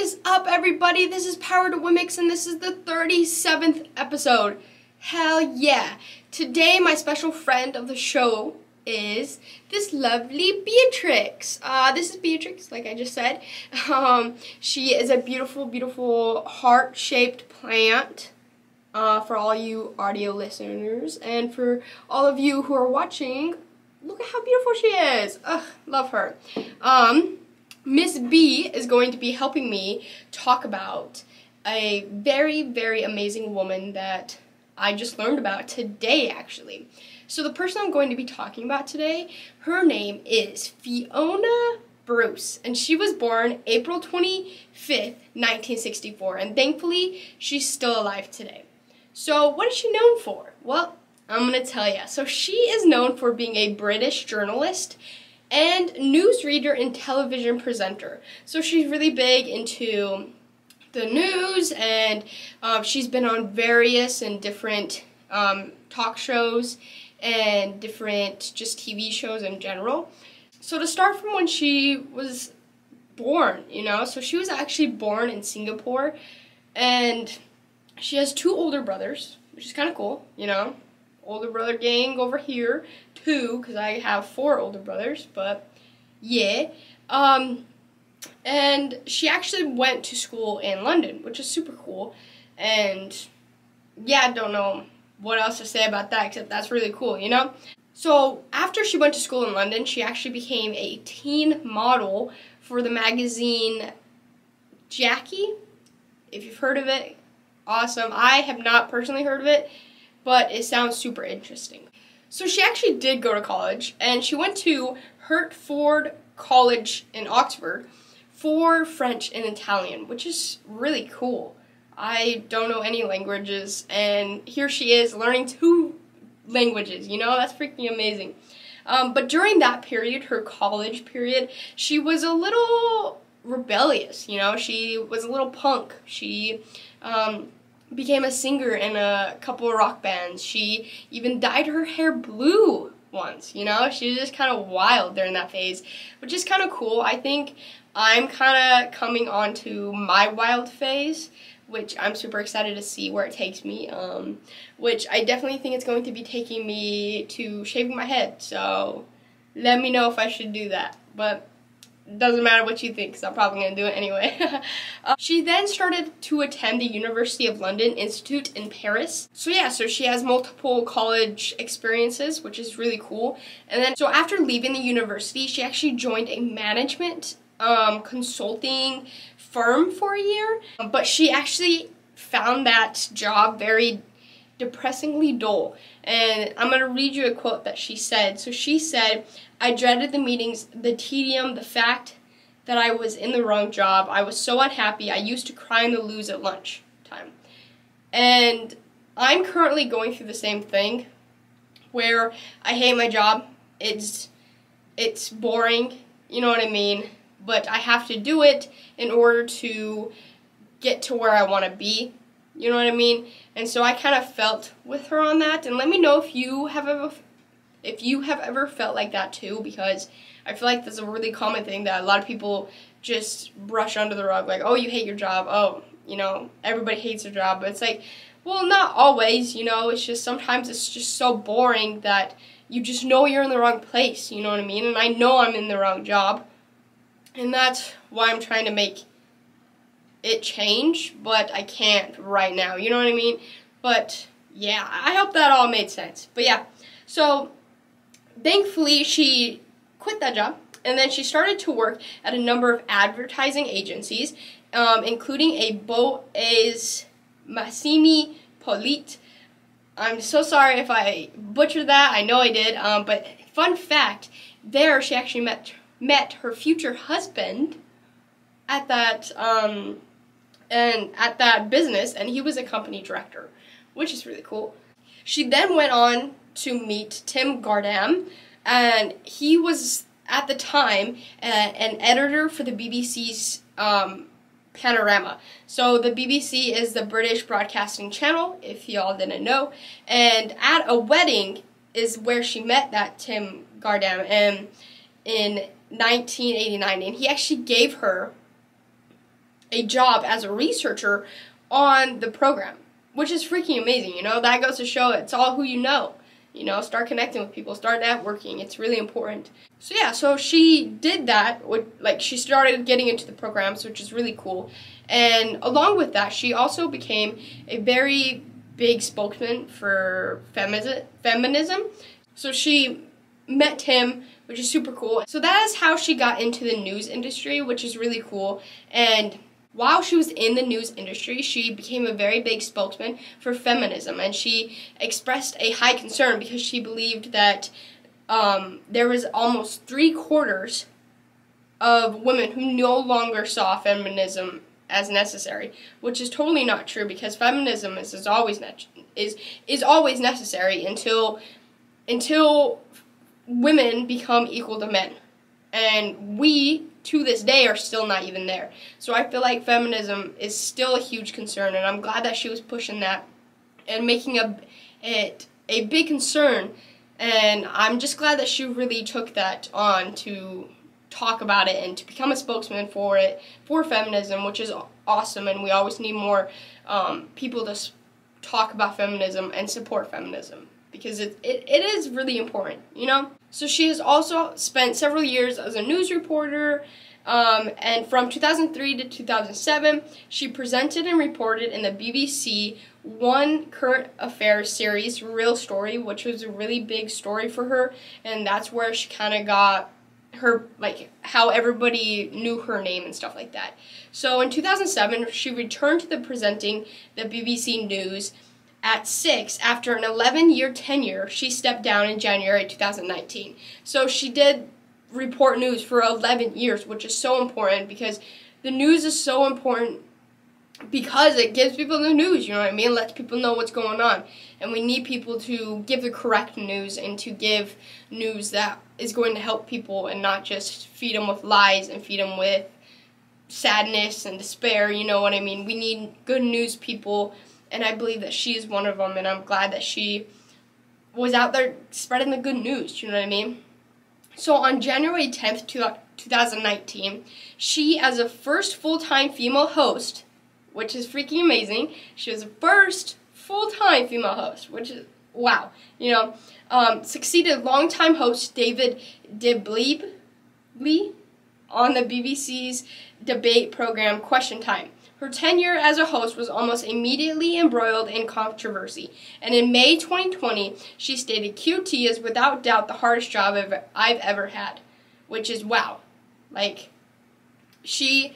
is up, everybody? This is Power to Womxn, and this is the 37th episode. Hell yeah. Today, my special friend of the show is this lovely Beatrix. This is Beatrix, like I just said. She is a beautiful, beautiful heart-shaped plant for all you audio listeners. And for all of you who are watching, look at how beautiful she is. Ugh, love her. Miss B is going to be helping me talk about a very, very amazing woman that I just learned about today, actually. So the person I'm going to be talking about today, her name is Fiona Bruce, and she was born April 25th, 1964, and thankfully, she's still alive today. So what is she known for? Well, I'm going to tell you. So she is known for being a British journalist and newsreader and television presenter. So she's really big into the news, and she's been on various and different talk shows and different just TV shows in general. So to start from when she was born, so she was actually born in Singapore, and she has two older brothers, which is kind of cool, older brother gang over here, too, because I have 4 older brothers, but yeah. And she actually went to school in London, which is super cool, and yeah, I don't know what else to say about that, except that's really cool, So after she went to school in London, she actually became a teen model for the magazine Jackie. If you've heard of it, awesome. I have not personally heard of it, but it sounds super interesting. So she actually did go to college, and she went to Hertford College in Oxford for French and Italian, which is really cool. I don't know any languages, and here she is learning 2 languages, that's freaking amazing. But during that period, her college period, she was a little rebellious, she was a little punk. She became a singer in a couple of rock bands. She even dyed her hair blue once, she was just kind of wild during that phase, which is kind of cool. I think I'm kind of coming on to my wild phase, which I'm super excited to see where it takes me, which I definitely think it's going to be taking me to shaving my head, so let me know if I should do that, but it doesn't matter what you think, because I'm probably going to do it anyway. She then started to attend the University of London Institute in Paris. So yeah, so she has multiple college experiences, which is really cool. And then, so after leaving the university, she actually joined a management consulting firm for a year. But she actually found that job very depressingly dull. And I'm going to read you a quote that she said. So she said, "I dreaded the meetings, the tedium, the fact that I was in the wrong job. I was so unhappy. I used to cry in the loos at lunch time." And I'm currently going through the same thing, where I hate my job. It's boring, you know what I mean? But I have to do it in order to get to where I want to be. You know what I mean? And so I kind of felt with her on that. And let me know if you have ever felt like that too, because I feel like that's a really common thing that a lot of people just brush under the rug, like, oh, you hate your job, oh, everybody hates their job. But it's like, well, not always, it's just sometimes it's just so boring that you just know you're in the wrong place, you know what I mean? And I know I'm in the wrong job, and that's why I'm trying to make it change, but I can't right now, you know what I mean? But yeah, I hope that all made sense. But yeah, so thankfully she quit that job, and then she started to work at a number of advertising agencies, including a Boaz Massimi Polite. I'm so sorry if I butchered that, I know I did, but fun fact, there she actually met her future husband at that business, and he was a company director, which is really cool. She then went on to meet Tim Gardam, and he was at the time an editor for the BBC's Panorama. So the BBC is the British Broadcasting Channel, if y'all didn't know, and at a wedding is where she met that Tim Gardam, and in 1989, and he actually gave her a job as a researcher on the program, which is freaking amazing. You know, that goes to show it's all who you know. You know, start connecting with people, start networking. It's really important. So yeah, so she did that. Like, she started getting into the programs, which is really cool. And along with that, she also became a very big spokesman for feminism. So she met Tim, which is super cool. So that is how she got into the news industry, which is really cool. And while she was in the news industry, she became a very big spokesman for feminism, and she expressed a high concern because she believed that there was almost 3/4 of women who no longer saw feminism as necessary, which is totally not true, because feminism is always necessary until women become equal to men. And we, to this day, are still not even there. So I feel like feminism is still a huge concern, and I'm glad that she was pushing that and making it a big concern. And I'm just glad that she really took that on to talk about it and to become a spokesman for feminism, which is awesome. And we always need more people to talk about feminism and support feminism, because it is really important, you know? So she has also spent several years as a news reporter, and from 2003 to 2007, she presented and reported in the BBC One current affairs series, Real Story, which was a really big story for her, and that's where she kind of got her, like, how everybody knew her name and stuff like that. So in 2007, she returned to presenting the BBC News at 6 after an 11-year tenure. She stepped down in January 2019. So she did report news for 11 years, which is so important, because the news is so important because it gives people the news, you know what I mean? It lets people know what's going on. And we need people to give the correct news and to give news that is going to help people, and not just feed them with lies and feed them with sadness and despair, you know what I mean? We need good news people, and I believe that she is one of them, and I'm glad that she was out there spreading the good news, you know what I mean? So on January 10th, 2019, she, as a first full-time female host, which is freaking amazing, she was the first full-time female host, which is, wow, you know, succeeded longtime host David Dibley on the BBC's debate program Question Time. Her tenure as a host was almost immediately embroiled in controversy, and in May 2020, she stated, "QT is without doubt the hardest job I've ever had," which is wow. Like, she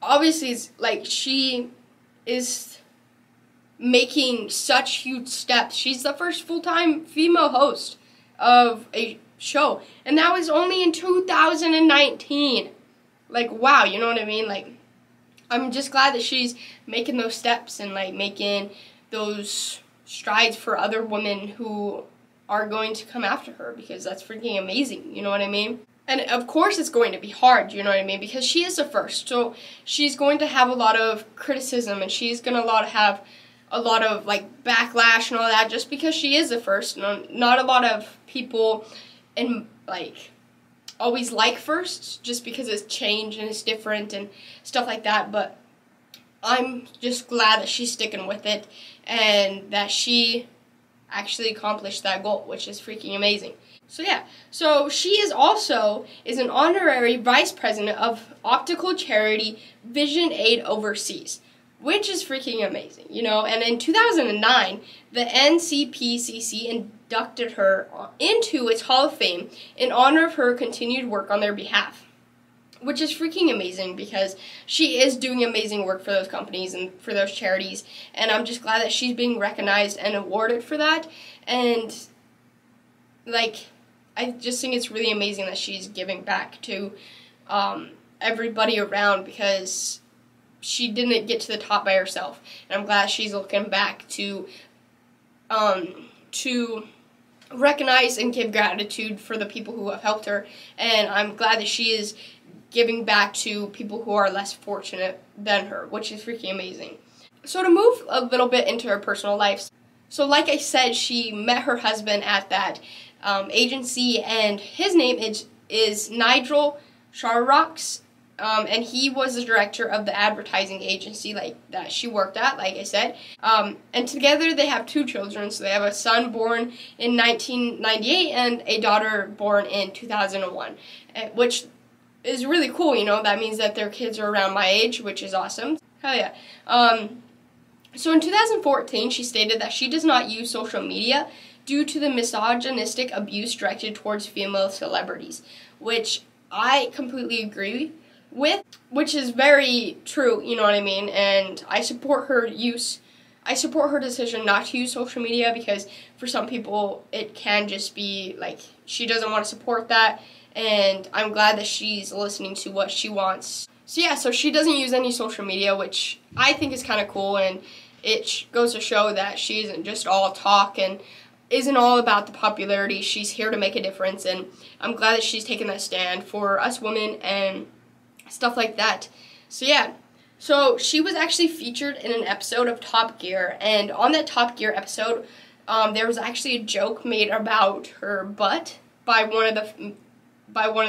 obviously is, like, she is making such huge steps. She's the first full-time female host of a show, and that was only in 2019. Like, wow, you know what I mean? Like, I'm just glad that she's making those steps and, like, making those strides for other women who are going to come after her, because that's freaking amazing, you know what I mean? And of course it's going to be hard, you know what I mean, because she is the first, so she's going to have a lot of criticism, and she's going to have a lot of, like, backlash and all that, just because she is the first. Not a lot of people always like firsts, just because it's change and it's different and stuff like that, but I'm just glad that she's sticking with it and that she actually accomplished that goal, which is freaking amazing. So yeah, so she is an honorary vice president of optical charity Vision Aid Overseas, which is freaking amazing, you know. And in 2009, the NCPCC inducted her into its Hall of Fame in honor of her continued work on their behalf, which is freaking amazing, because she is doing amazing work for those companies and for those charities, and I'm just glad that she's being recognized and awarded for that. And, like, I just think it's really amazing that she's giving back to everybody around, because she didn't get to the top by herself, and I'm glad she's looking back to recognize and give gratitude for the people who have helped her, and I'm glad that she is giving back to people who are less fortunate than her, which is freaking amazing. So to move a little bit into her personal life, so like I said, she met her husband at that agency, and his name is Nigel Sharrock's. and he was the director of the advertising agency that she worked at, like I said. And together they have 2 children. So they have a son born in 1998 and a daughter born in 2001, which is really cool. That means that their kids are around my age, which is awesome. Hell yeah. So in 2014, she stated that she does not use social media due to the misogynistic abuse directed towards female celebrities, which I completely agree with, which is very true, you know what I mean? And I support her decision not to use social media, because for some people it can just be like she doesn't want to support that, and I'm glad that she's listening to what she wants. So yeah, so she doesn't use any social media, which I think is kind of cool, and it goes to show that she isn't just all talk and isn't all about the popularity. She's here to make a difference, and I'm glad that she's taken that stand for us women and stuff like that. So yeah, so she was actually featured in an episode of Top Gear, and on that Top Gear episode, there was actually a joke made about her butt by one of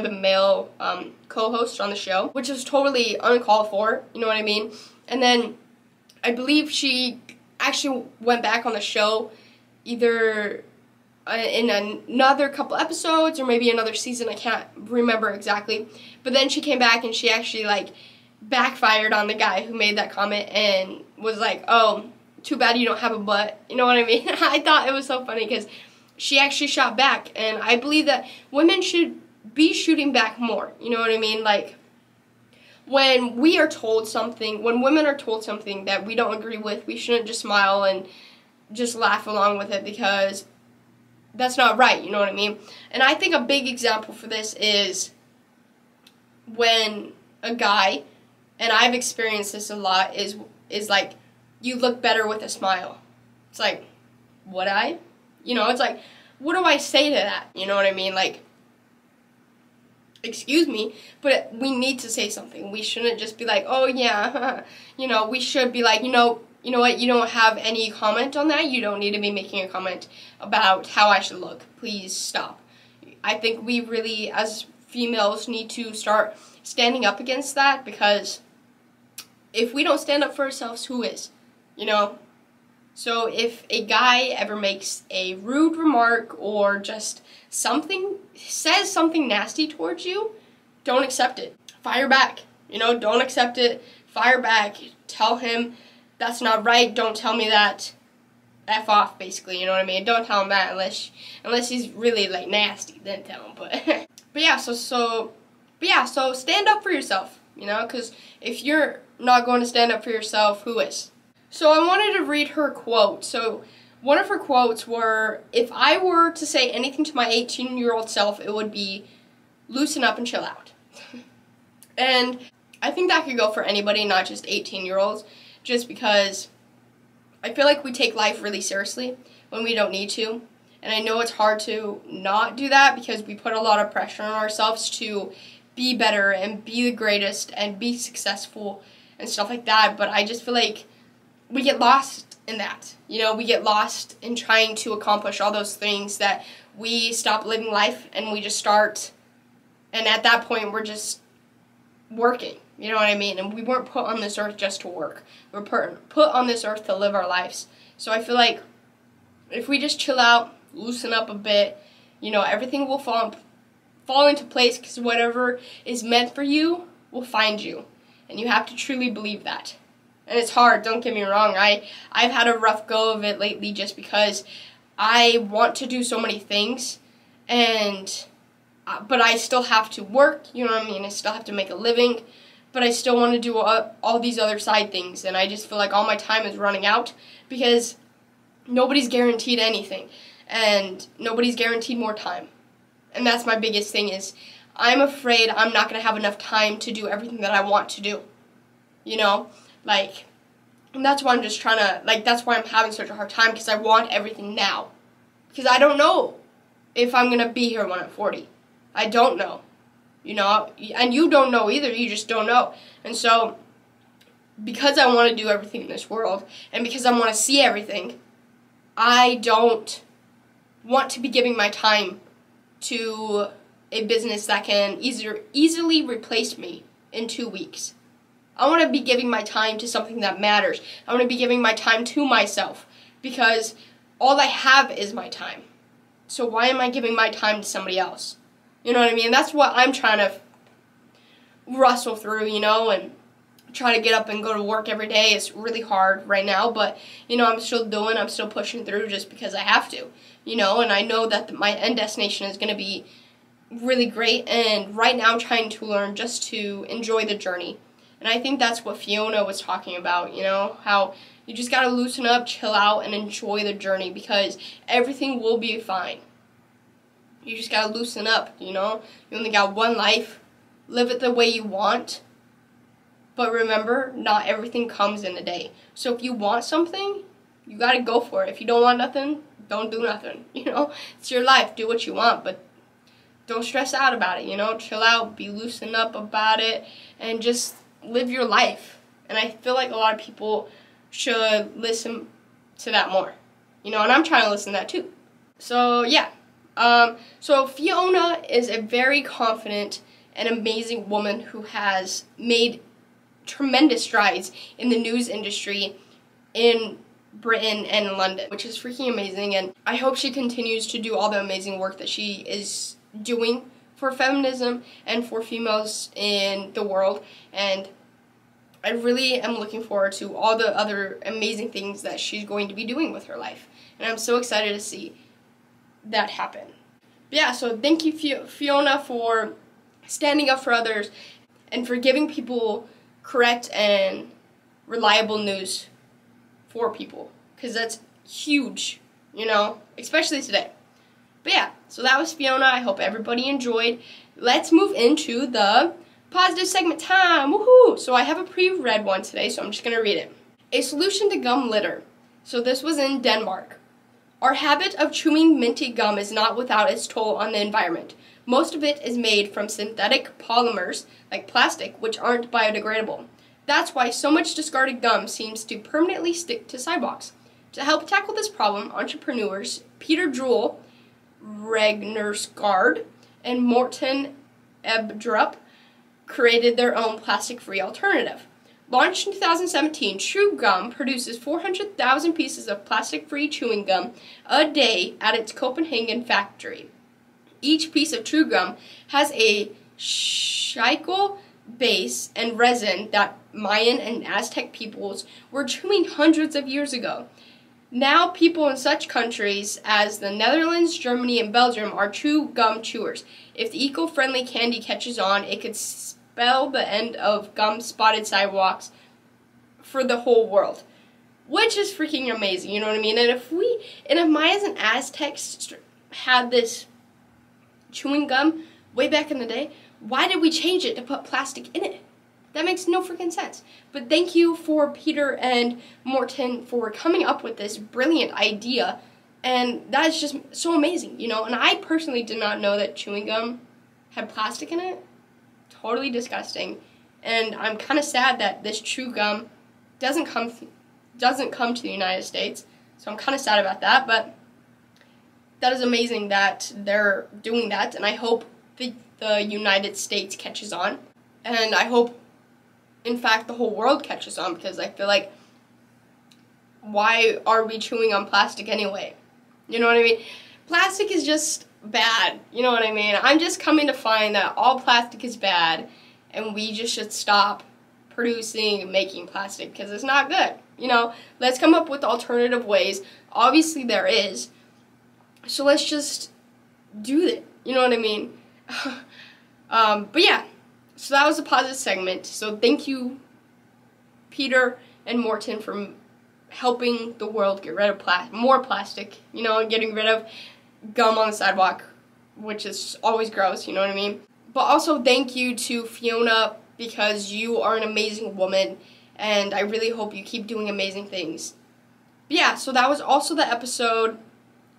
the male co-hosts on the show, which was totally uncalled for, you know what I mean? And then I believe she actually went back on the show either in another couple episodes or maybe another season, I can't remember exactly. But then she came back and she actually backfired on the guy who made that comment and was like, oh, too bad you don't have a butt. You know what I mean? I thought it was so funny because she actually shot back, and I believe that women should be shooting back more. You know what I mean? When we are told something, when women are told something that we don't agree with, we shouldn't just smile and just laugh along with it, because that's not right, you know what I mean? And I think a big example for this is when a guy, and I've experienced this a lot, is like, you look better with a smile. It's like, would I? It's like, what do I say to that? You know what I mean? Excuse me, but we need to say something. We shouldn't just be like, oh yeah, we should be like, you know what, you don't have any comment on that. You don't need to be making a comment about how I should look. Please stop. I think we really, as females, need to start standing up against that, because if we don't stand up for ourselves, who is? So if a guy ever makes a rude remark or just says something nasty towards you, don't accept it. Fire back. Don't accept it. Fire back. Tell him that's not right. Don't tell me that. F off, basically. You know what I mean? Don't tell him that unless he's really nasty. Then tell him. But yeah. So stand up for yourself. Because if you're not going to stand up for yourself, who is? So I wanted to read her quote. So one of her quotes were, if I were to say anything to my 18-year-old self, it would be, loosen up and chill out. And I think that could go for anybody, not just 18-year-olds, just because I feel like we take life really seriously when we don't need to. And I know it's hard to not do that, because we put a lot of pressure on ourselves to be better and be the greatest and be successful and stuff like that. But I just feel like we get lost in that. We get lost in trying to accomplish all those things that we stop living life, and we just start, and at that point we're just working. You know what I mean? And we weren't put on this earth just to work. We're put on this earth to live our lives. So I feel like if we just chill out, loosen up a bit, everything will fall into place, because whatever is meant for you will find you. And you have to truly believe that. And it's hard, don't get me wrong. I've had a rough go of it lately, just because I want to do so many things, but I still have to work, you know what I mean? I still have to make a living, but I still want to do all these other side things, and I just feel like all my time is running out, because nobody's guaranteed anything, and nobody's guaranteed more time. And that's my biggest thing, is I'm afraid I'm not going to have enough time to do everything that I want to do, and that's why I'm just trying to, that's why I'm having such a hard time, because I want everything now. Because I don't know if I'm going to be here when I'm 40. I don't know. And you don't know either. You just don't know. And so, because I want to do everything in this world, and because I want to see everything, I don't want to be giving my time to a business that can easily replace me. in 2 weeks. I want to be giving my time to something that matters. I want to be giving my time to myself because all I have is my time. So why am I giving my time to somebody else? You know what I mean? That's what I'm trying to wrestle through, and try to get up and go to work every day. It's really hard right now, but, I'm still pushing through just because I have to, and I know that my end destination is going to be really great, and right now I'm trying to learn just to enjoy the journey. And I think that's what Fiona was talking about, how you just got to loosen up, chill out, and enjoy the journey because everything will be fine. You just got to loosen up, You only got one life. Live it the way you want. But remember, not everything comes in a day. So if you want something, you got to go for it. If you don't want nothing, don't do nothing, It's your life. Do what you want, but don't stress out about it, Chill out, be loosened up about it, and just live your life. And I feel like a lot of people should listen to that more, and I'm trying to listen to that too. So yeah, so Fiona is a very confident and amazing woman who has made tremendous strides in the news industry in Britain and London, which is freaking amazing, and I hope she continues to do all the amazing work that she is doing for feminism and for females in the world. And I really am looking forward to all the other amazing things that she's going to be doing with her life, and I'm so excited to see that happen. But yeah, so thank you, Fiona, for standing up for others and for giving people correct and reliable news for people, because that's huge, especially today. But yeah, so that was Fiona. I hope everybody enjoyed. Let's move into the positive segment time. Woohoo! So I have a pre-read one today, so I'm just going to read it. A solution to gum litter. So this was in Denmark. Our habit of chewing minty gum is not without its toll on the environment. Most of it is made from synthetic polymers, like plastic, which aren't biodegradable. That's why so much discarded gum seems to permanently stick to sidewalks. To help tackle this problem, entrepreneurs Peter Jewell, Regnersgaard, and Morten Ebdrup created their own plastic-free alternative. Launched in 2017, True Gum produces 400,000 pieces of plastic-free chewing gum a day at its Copenhagen factory. Each piece of True Gum has a chicle base and resin that Mayan and Aztec peoples were chewing hundreds of years ago. Now people in such countries as the Netherlands, Germany, and Belgium are true gum chewers. If the eco-friendly candy catches on, it could spell the end of gum-spotted sidewalks for the whole world, which is freaking amazing, you know what I mean? And if Mayas and Aztecs had this chewing gum way back in the day, why did we change it to put plastic in it? That makes no freaking sense. But thank you for Peter and Morten for coming up with this brilliant idea. And that is just so amazing, And I personally did not know that chewing gum had plastic in it. Totally disgusting. And I'm kind of sad that this True Gum doesn't come to the United States. So I'm kind of sad about that. But that is amazing that they're doing that. And I hope the United States catches on. And I hope, in fact, the whole world catches on, because I feel like, why are we chewing on plastic anyway? You know what I mean? Plastic is just bad. You know what I mean? I'm just coming to find that all plastic is bad, and we just should stop producing and making plastic, because it's not good. Let's come up with alternative ways. Obviously there is. So let's just do it. You know what I mean? But yeah. So that was a positive segment. So thank you, Peter and Morten, for helping the world get rid of more plastic, and getting rid of gum on the sidewalk, which is always gross, you know what I mean? But also thank you to Fiona, because you are an amazing woman, and I really hope you keep doing amazing things. But yeah, so that was also the episode.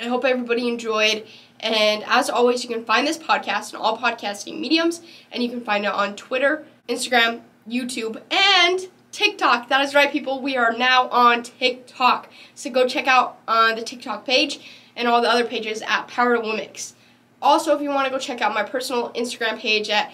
I hope everybody enjoyed. And as always, you can find this podcast on all podcasting mediums, and you can find it on Twitter, Instagram, YouTube, and TikTok. That is right, people. We are now on TikTok. So go check out the TikTok page and all the other pages at Power Womxn. Also, if you want to go check out my personal Instagram page at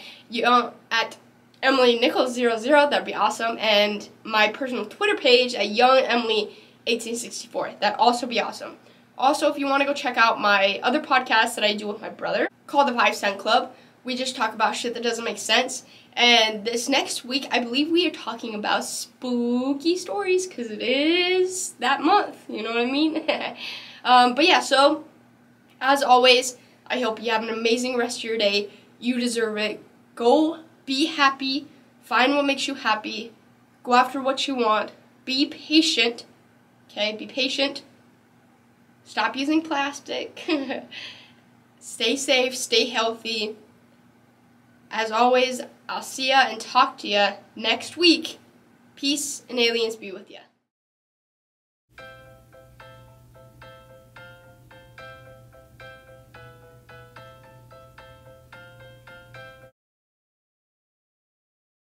Emily Nichols00, that'd be awesome. And my personal Twitter page at YoungEmily1864, that'd also be awesome. Also, if you want to go check out my other podcast that I do with my brother called the 5 Cent Club, we just talk about shit that doesn't make sense. And this next week, I believe we are talking about spooky stories because it is that month. You know what I mean? But yeah, so as always, I hope you have an amazing rest of your day. You deserve it. Go be happy. Find what makes you happy. Go after what you want. Be patient. Okay? Be patient. Stop using plastic. Stay safe. Stay healthy. As always, I'll see ya and talk to ya next week. Peace and aliens be with ya.